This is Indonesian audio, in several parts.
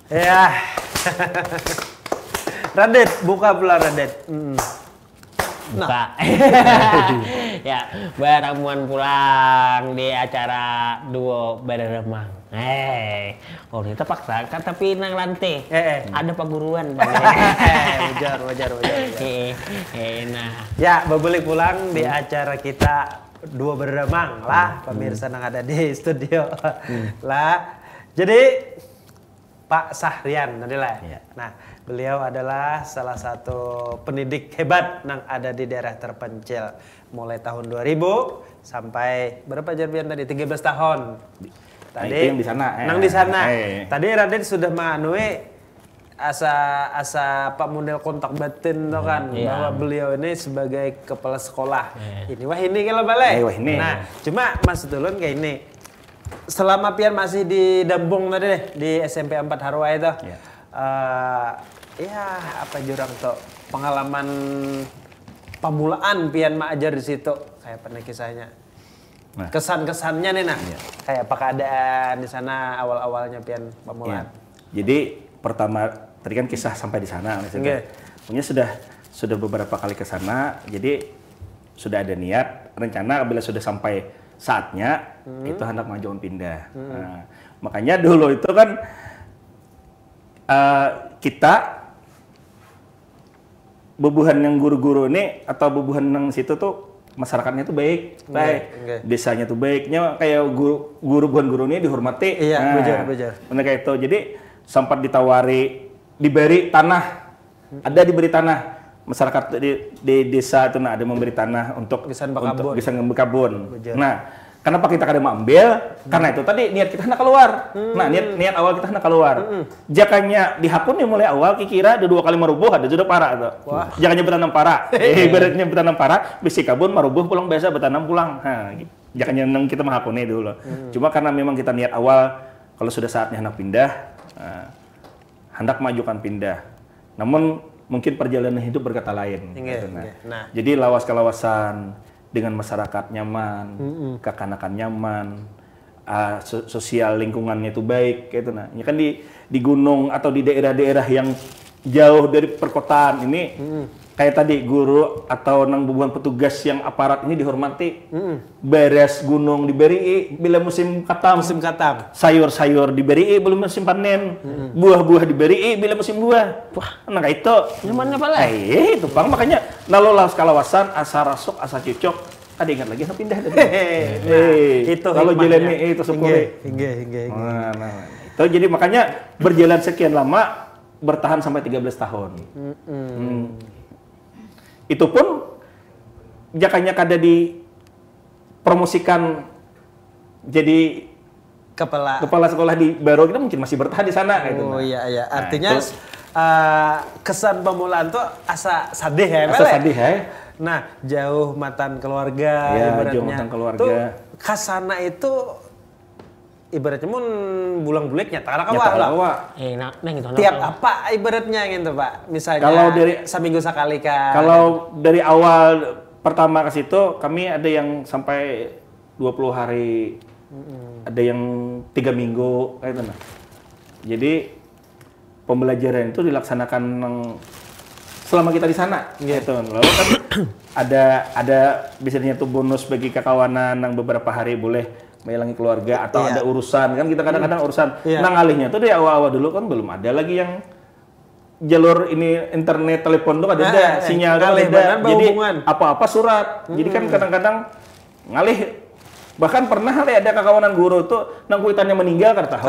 Ya. Radet, buka pula Radet. Buka. Ya, beramuan pulang di acara duo Beremang. Oh ini terpaksa kan tapi nang lantai. Ada paguruan bang. Wajar. Nah. Ya, balik pulang di acara kita duo Beremang lah, pemirsa yang ada di studio lah. Jadi Pak Sahrian tadi lah. Ya. Nah, beliau adalah salah satu pendidik hebat yang ada di daerah terpencil. Mulai tahun 2000 sampai berapa Jarbian tadi? 13 tahun. Tadi itu yang di sana. Nang di sana. Tadi Raden sudah manue asa Pak model kontak batin tuh kan bahwa beliau ini sebagai kepala sekolah. Ini wah ini kalau balik. Nah, cuma Mas Tulun kayak ini. Selama pian masih di Dambung tadi deh, di SMP 4 Harwa itu. Ya, apa jurang tuh pengalaman pamulaan pian maajar di situ. Kayak pernah kisahnya. Nah. Kesan-kesannya nih nah. Kayak apa keadaan di sana awal-awalnya pian pamulaan. Jadi pertama tadi kan kisah sampai di sana. Punya sudah beberapa kali ke sana. Jadi sudah ada niat, rencana bila sudah sampai saatnya itu hendak majuan pindah. Nah, makanya dulu itu kan kita bebuhan yang guru-guru ini atau bebuhan yang situ tuh masyarakatnya tuh baik. Desanya tuh baiknya kayak guru bukan guru ini dihormati. Iya, bejar. Benar kayak itu. Jadi sempat diberi tanah. Ada diberi tanah. Masyarakat di desa itu ada memberi tanah untuk bisa berkebun. Nah, kenapa kita kadang ambil? Karena itu tadi niat kita hendak keluar. Nah, niat awal kita hendak keluar. Jakanya dihapun mulai awal kira ada 2 kali marubuh ada sudah parah tuh. Jakanya bertanam parah. Ibaratnya bertanam parah, bisi kabun marubuh pulang biasa bertanam pulang. Nah, jakanya kita menghapuni dulu. Cuma karena memang kita niat awal kalau sudah saatnya hendak pindah, hendak majukan pindah. Namun mungkin perjalanan hidup berkata lain. Nah, jadi lawas-kelawasan dengan masyarakat nyaman, kekanakan nyaman, sosial lingkungannya itu baik, gitu. Nah, ini kan di gunung atau di daerah-daerah yang jauh dari perkotaan ini, kayak tadi guru atau nang bebuan petugas yang aparat ini dihormati, beres gunung diberi bila musim katam, sayur-sayur diberi belum musim panen, buah-buah diberi bila musim buah. Wah, nah kayak itu Nyamannya apa lah? Itu bang, makanya lalu kalawasan asa rasuk asa cocok. Ada ingat lagi pindah dari. Itu kalau jalan itu sepuluh. Hingga. Nah, itu jadi makanya berjalan sekian lama bertahan sampai 13 tahun. Itu pun jakanya kada dipromosikan jadi kepala sekolah di Baro kita mungkin masih bertahan di sana gitu. Oh iya. Artinya kesan pemulaan tuh asa sadih ya. Nah, jauh matan keluarga ibaratnya. Jauh matan keluarga. Tuh kasana itu ibaratnya mun bulang-buliknya tak kawa lah. Gitu, tiap apa ibaratnya gitu Pak? Misalnya kalau dari seminggu sekali kan. Kalau dari awal pertama ke situ kami ada yang sampai 20 hari. Ada yang 3 minggu kayak itu nah. Jadi pembelajaran itu dilaksanakan selama kita di sana gitu. Lalu kan ada biasanya tuh bonus bagi kekawanan yang beberapa hari boleh melangi keluarga atau ada urusan kan kita kadang-kadang urusan. Nah ngalihnya tuh dari awal-awal dulu kan belum ada lagi yang jalur ini internet telepon tuh ada sinyal kan ada. Jadi apa-apa surat. Jadi kan kadang-kadang ngalih bahkan pernah ada kekawanan guru tuh nang kuitannya meninggal karena tahu.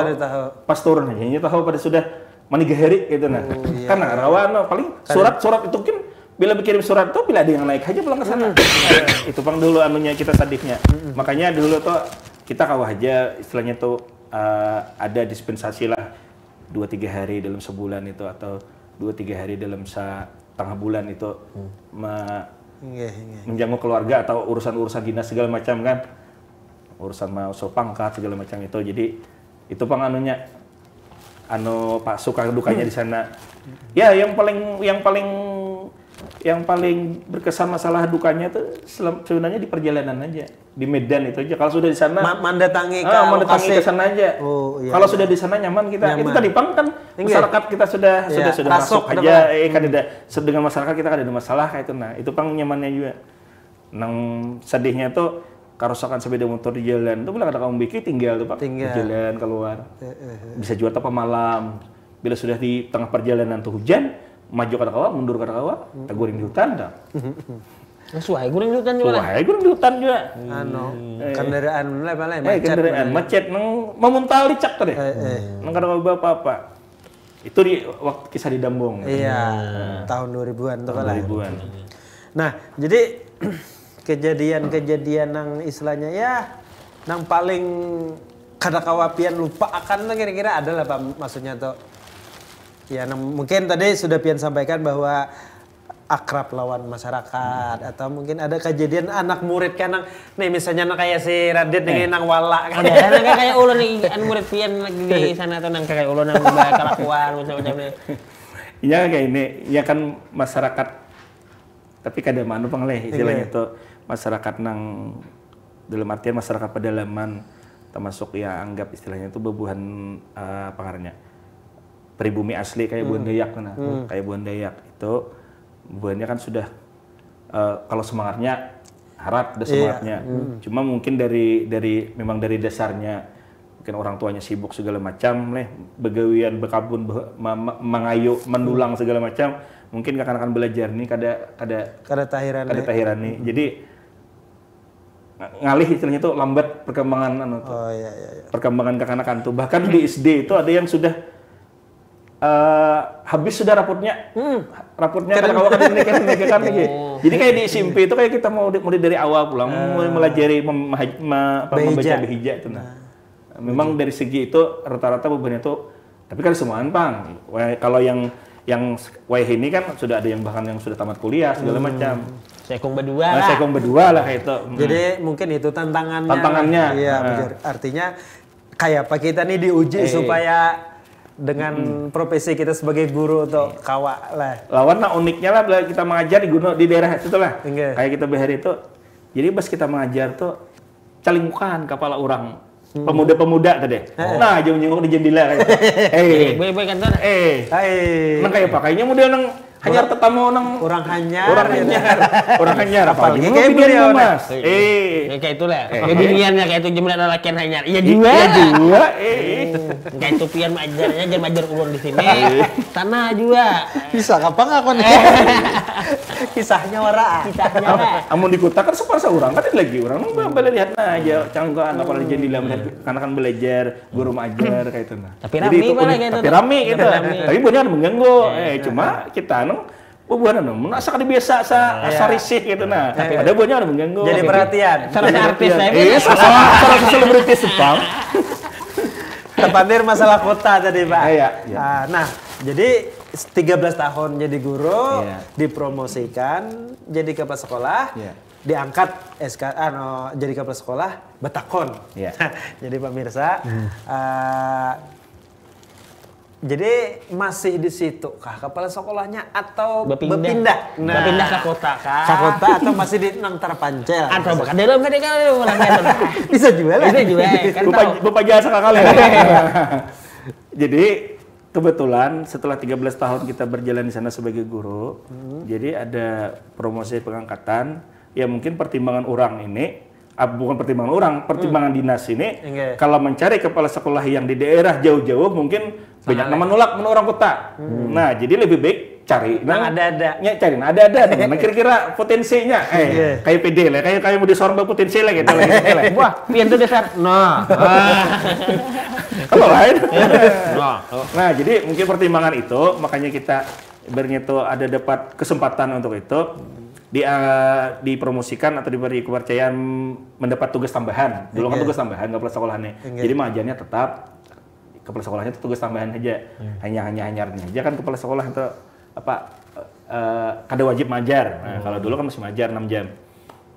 Pas turun aja ini tahu pada sudah meninggal gitu nah. Karena rawan paling surat-surat itu kan bila berkirim surat tuh bila ada yang naik aja pulang ke sana. Itu pang dulu anunya kita sadiknya. Makanya dulu tuh kita kawah aja istilahnya tuh ada dispensasi lah 2-3 hari dalam sebulan itu atau 2-3 hari dalam setengah bulan itu menjangkau keluarga atau urusan-urusan dinas segala macam kan, urusan mau pangkat segala macam itu. Jadi itu penganunya Pak suka dukanya di sana. Ya yang paling yang paling berkesan masalah dukanya tuh sebenarnya di perjalanan aja, di Medan itu aja. Kalau sudah di sana mendatangi ke sana aja. Oh, iya, kalau sudah di sana nyaman kita. Itu tadi Pang kan masyarakat kita sudah masuk aja. Kan dengan masyarakat kita kan ada masalah kayak itu. Nah, itu Pang nyamannya juga. Nang sedihnya tuh kerusakan sepeda motor di jalan itu bila ada kamu bikin tinggal tuh Pak di jalan keluar. Bisa juga apa malam. Bila sudah di tengah perjalanan tuh hujan, maju kata kawa, mundur kata kawa, teguring di hutan dah. Suai guring di hutan juga. Suai guring di hutan juga. Kendaraan lain kendaraan macet nang memuntal dicak tadi. Nang kada apa-apa. Itu di waktu kisah di Dambong. Iya, tahun 2000-an tuh kan. 2000-an. Nah, jadi kejadian nang istilahnya ya nang paling kada kawapian lupa akan kira-kira adalah Pak maksudnya tuh. Ya, mungkin tadi sudah Pian sampaikan bahwa akrab lawan masyarakat atau mungkin ada kejadian anak murid kan nih misalnya kayak si Radit dengan nang wala kan kayak ulun nih murid Pian lagi di sana tuh nang kayak ulun nang kelakuan macam-macam nih. Iya kayak ini, ya kan masyarakat tapi kada manu pengleh istilahnya itu masyarakat nang dalam artian masyarakat pedalaman termasuk ya anggap istilahnya itu bebuhan pengarnya pribumi asli kayak Buan Dayak kayak Buan Dayak itu buannya kan sudah kalau semangatnya harap ada semangatnya cuma mungkin memang dari dasarnya mungkin orang tuanya sibuk segala macam begawian bekabun mengayu mendulang segala macam mungkin akan belajar nih kada tahiran nih jadi ngalih istilahnya itu lambat perkembangan perkembangan kekanakan tuh bahkan di SD itu ada yang sudah habis sudah rapotnya kada kawa kan jadi kayak di SMP itu kayak kita mau dari awal pulang melajari membaca behija itu memang dari segi itu rata-rata bebannya itu tapi kan semuaan Pang kalau yang ini kan sudah ada yang bahkan yang sudah tamat kuliah segala macam sekong berdua lah kayak itu jadi mungkin itu tantangannya iya artinya kayak apa kita nih diuji supaya dengan profesi kita sebagai guru atau kawa lah. Lawan uniknya lah kita mengajar di daerah itu lah. Kayak kita behar itu. Jadi pas kita mengajar tuh calingukan kepala orang pemuda-pemuda tadi. Nah, jenguk di jendela kayak. Boleh kantor. Nang kayak pakainya model nang hanyar tetamu nang orang hanyar apalagi kayak beliau Mas. Kayak itulah. Biniannya kayak itu jumlah lelakian hanyar. Iya juga. Kayak itu Pian majarnya jangan majar ulun di sini. Tanah juga. Bisa kapan aku nih? Kisahnya wara. Amun di kota kan separsa orang kan lagi orang boleh lihat aja canggokan apalagi jendela karena kan belajar guru majar kayak itu nah. Tapi rame gitu. Tapi banyak mengganggu. Cuma kita bukan asa kada biasa asa risih gitu nah. Ada banyak yang mengganggu. Jadi perhatian. Salah artis salah selebritis Jepang. Terpandir masalah kota tadi Pak. Iya. Nah, jadi 13 tahun jadi guru, dipromosikan jadi kepala sekolah, diangkat jadi kepala sekolah Batakon. Jadi pemirsa, jadi masih di situ kah kepala sekolahnya atau berpindah? Nah, berpindah ke kota kah? Ke kota atau masih di nang Terpancel? Atau bahkan dalam bisa jual. Bisa jual. Kan Bapak jasa kali. Jadi kebetulan setelah 13 tahun kita berjalan di sana sebagai guru, jadi ada promosi pengangkatan. Ya mungkin pertimbangan orang ini bukan pertimbangan orang, pertimbangan dinas ini kalau mencari kepala sekolah yang di daerah jauh-jauh mungkin banyak nama menolak orang kota. Nah, jadi lebih baik cari cari ada. Nah, kira-kira potensinya kayak PD lah, kayak mau disorong potensi lah gitu. Wah, pian tuh dasar. Kalau lain. Nah, jadi mungkin pertimbangan itu makanya kita ibaratnya itu ada dapat kesempatan untuk itu. Dipromosikan atau diberi kepercayaan mendapat tugas tambahan. Dulu kan tugas tambahan kepala sekolahnya. Jadi mengajarnya tetap kepala sekolahnya itu tugas tambahan aja. Hanya-hanyarnya aja kan kepala sekolah itu kada wajib mengajar. Nah, kalau dulu kan masih mengajar 6 jam.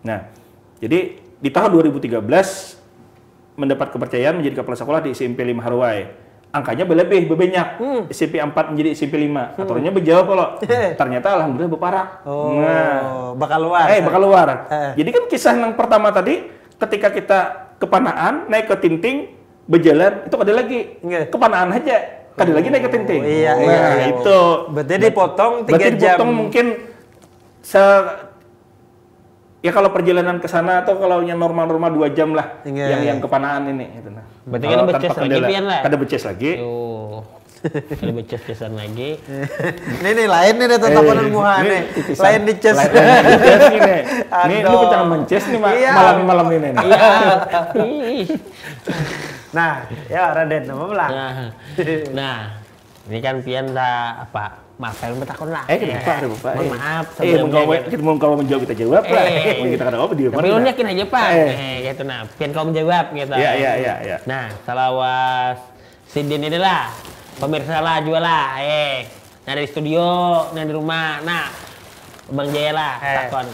Nah, jadi di tahun 2013 mendapat kepercayaan menjadi kepala sekolah di SMP 5 Harwai. angkanya lebih banyak. SMP 4 menjadi SMP 5. Aturannya berjauh kalau ternyata alhamdulillah berparak. Bakal luar. Bakal luar. Jadi kan kisah yang pertama tadi ketika kita ke Panaan naik ke Tinting berjalan itu ada lagi ke Panaan aja. Ada lagi naik ke Tinting. Iya. Itu. Berarti dipotong 3 jam. Berarti dipotong mungkin ya kalau perjalanan ke sana atau kalau yang normal-normal 2 jam lah yang ke Panaan ini gitu nah. Berarti kan ada beces lagi pian lah. Ada beces lagi. Ada beces-becesan lagi. Nih lain nih tatapan muha nih. Lain dices. Ini lu pecah mences nih malam ini. Nah, ya Raden nama belang. Nah, ini kan pian dah apa? Maaf, saya bertakon lah. Kenapa? Mohon maaf. Kita mau kau menjawab kita jawab lah. Kita kata apa di mana? Tapi lu yakin aja Pak. Gitu nah. Pian kau menjawab gitu. Iya. Nah, salawas Sidin ini lah. Pemirsa lah jual lah. Nah dari studio, nah di rumah. Nah, Bang Jaya lah. Takon.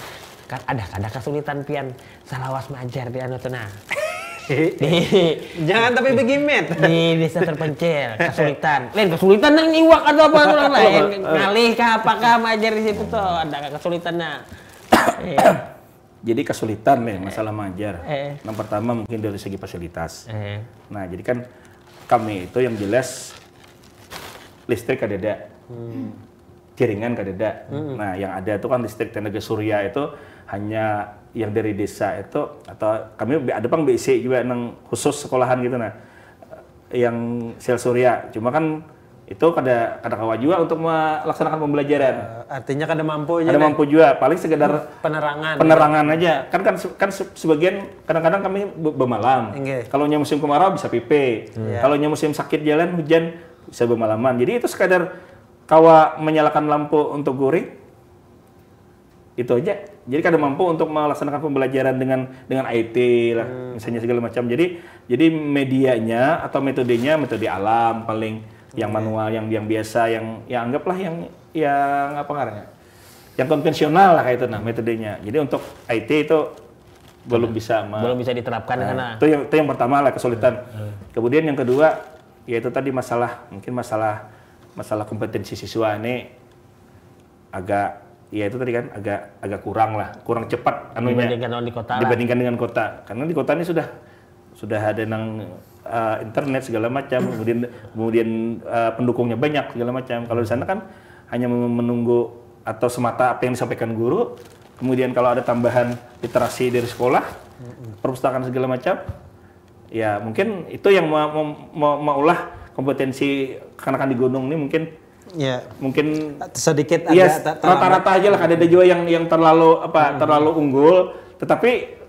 Ada kesulitan pian salawas majar di anu nah. Jangan tapi begimet di desa terpencil kesulitan yang iwak atau apa orang lain ngalih kah apakah majar di situ tuh ada kesulitannya. Jadi kesulitan nih masalah majar. Yang pertama mungkin dari segi fasilitas. Nah jadi kan kami itu yang jelas listrik kadada, jaringan kadada. Nah yang ada itu kan listrik tenaga surya itu hanya yang dari desa itu atau kami ada pang BC juga yang khusus sekolahan gitu nah yang sel surya cuma kan itu kada kawa juga untuk melaksanakan pembelajaran artinya kada mampu juga paling sekedar penerangan aja kan sebagian kadang-kadang kami bermalam kalau musim kemarau bisa PP kalau musim sakit jalan hujan bisa bermalaman jadi itu sekadar kawa menyalakan lampu untuk guring itu aja. Jadi kada mampu untuk melaksanakan pembelajaran dengan IT lah, misalnya segala macam. Jadi medianya atau metodenya metode alam paling yang manual, yang biasa, yang anggaplah yang apa namanya? Yang konvensional lah kayak itu nah metodenya. Jadi untuk IT itu belum bisa diterapkan di sana. Itu yang pertama lah kesulitan. Kemudian yang kedua yaitu tadi masalah kompetensi siswa ini agak ya itu tadi kan agak kurang cepat anunya dibandingkan dengan kota karena di kota ini sudah ada internet segala macam kemudian pendukungnya banyak segala macam kalau di sana kan hanya menunggu atau semata apa yang disampaikan guru kemudian kalau ada tambahan literasi dari sekolah perpustakaan segala macam ya mungkin itu yang maulah kompetensi kanak-kanak di gunung ini mungkin sedikit rata-rata aja lah ada juga yang terlalu unggul tetapi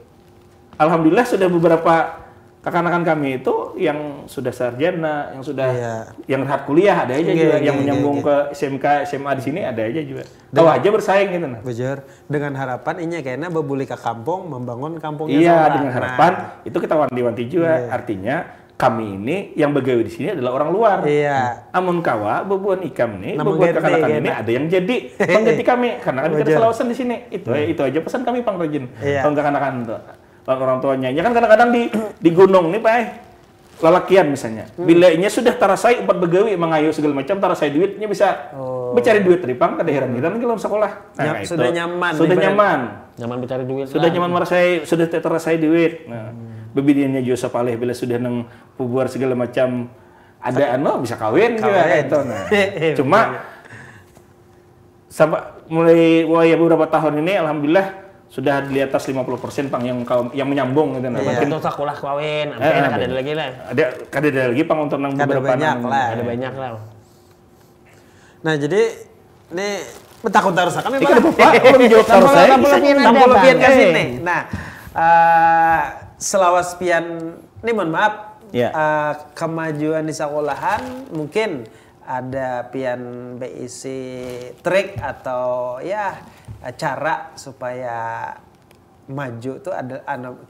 alhamdulillah sudah beberapa kakak-kakak kami itu yang sudah sarjana yang sudah yang tahap kuliah ada aja juga yang menyambung ke SMK SMA di sini ada aja juga tahu aja bersaing gitu nah bejar dengan harapan ini kayaknya bebuli ke kampung membangun kampungnya dengan harapan itu kita wanti-wanti juga artinya kami ini yang begawe di sini adalah orang luar. Amun kawa bebuan ikam nih, bebuan kakak-kakak ini ada yang jadi pengganti kami karena kan kita selawasan di sini. Itu aja pesan kami Pang Rajin. Kalau kakak-kakak tuh orang tuanya. Ya kan kadang-kadang di gunung nih Pak lalakian misalnya. Bilanya sudah tarasai 4 begawe mengayu segala macam tarasai duitnya bisa mencari duit dari Pang kada heran-heran kalau sekolah. Nah, sudah nyaman. Nyaman mencari duit. Sudah nyaman merasai sudah tarasai duit. Nah, bebidiannya juga sapaleh bila sudah nang pubuar segala macam ada bisa kawin juga itu nah. Cuma mulai beberapa tahun ini alhamdulillah sudah di atas 50% Pang yang menyambung gitu nah. Mungkin untuk sekolah kawin ada lagi lah. Ada lagi Pang untuk nang beberapa ada banyak lah. Nah, jadi ini takut taruh kami Pak. Belum jawab taruh saya. Tampol pian kasih nih. Nah, selawas pian ini mohon maaf kemajuan di sekolahan mungkin ada pian BIC trik atau ya cara supaya maju tuh ada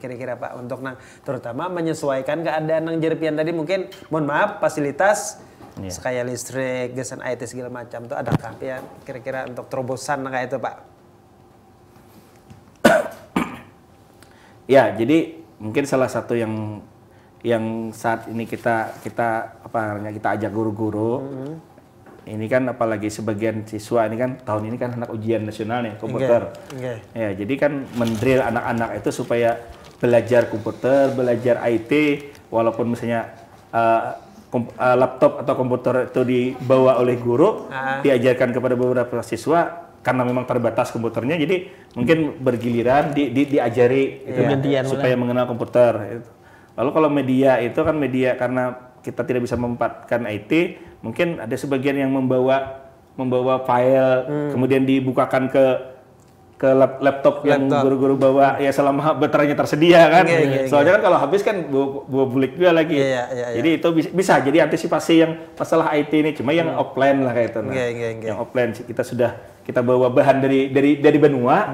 kira-kira Pak untuk terutama menyesuaikan keadaan nang jerpian tadi mungkin mohon maaf fasilitas kayak listrik, gasan IT segala macam tuh ada pian kira-kira untuk terobosan kayak itu Pak. Ya, jadi mungkin salah satu yang yang saat ini kita ajak guru-guru. Ini kan apalagi sebagian siswa ini kan tahun ini kan anak ujian nasional nih komputer. Ya, jadi kan mendrill anak-anak itu supaya belajar komputer, belajar IT, walaupun misalnya laptop atau komputer itu dibawa oleh guru, diajarkan kepada beberapa siswa karena memang terbatas komputernya, jadi mungkin bergiliran diajari gitu, supaya mengenal komputer. Lalu kalau media itu kan media karena kita tidak bisa memanfaatkan IT, mungkin ada sebagian yang membawa file, kemudian dibukakan ke laptop yang guru-guru bawa ya selama baterainya tersedia kan. Soalnya kan kalau habis kan bawa bulik juga lagi. Jadi itu bisa jadi antisipasi yang masalah IT ini, cuma yang offline lah kayak itu. Yang offline kita bawa bahan dari benua,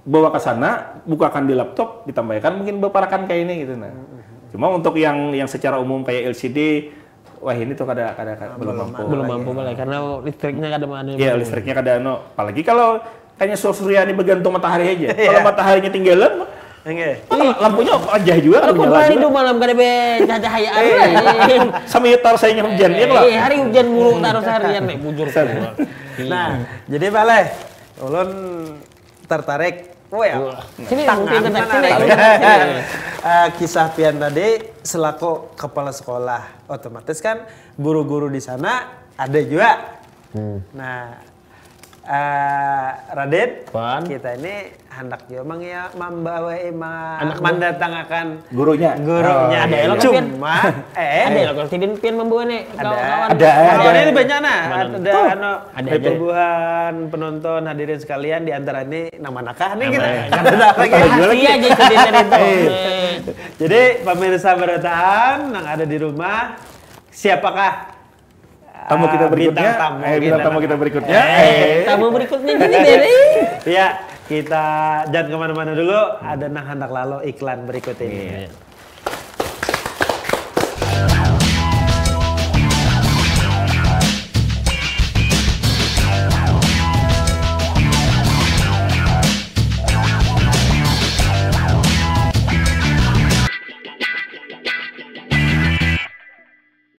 bawa ke sana, bukakan di laptop, ditambahkan mungkin beparakan kayak ini gitu nah. Cuma untuk yang secara umum kayak LCD, wah ini tuh belum mampu karena listriknya kada mana. Iya, listriknya kada apalagi kalau kayaknya surya ini bergantung matahari aja. Kalau mataharinya tinggalan, lampunya aja juga kalau kemarin itu malam kada be cahayaan. Sama yutar saya hujan ya kalau. Hari hujan mulu taruh seharian nek bujur. Nah, jadi Baleh, ulun tertarik. Sini kisah Pian tadi selaku kepala sekolah, otomatis kan guru-guru di sana ada juga. Nah, Raden, kita ini hendak juga membawa mendatangkan gurunya. Ada elok cuma ada elok tidin Pian membawa nih. Ada ini banyak nah. Ada perbuahan penonton hadirin sekalian, di antara ini nama nakah nih kita. Ada lagi aja cerita. Jadi pemirsa bertahan yang ada di rumah, siapakah tamu kita berikutnya? Tamu kita berikutnya. Tamu berikutnya jadi ya, kita jangan kemana-mana dulu. Ada hendak lalu iklan berikut ini.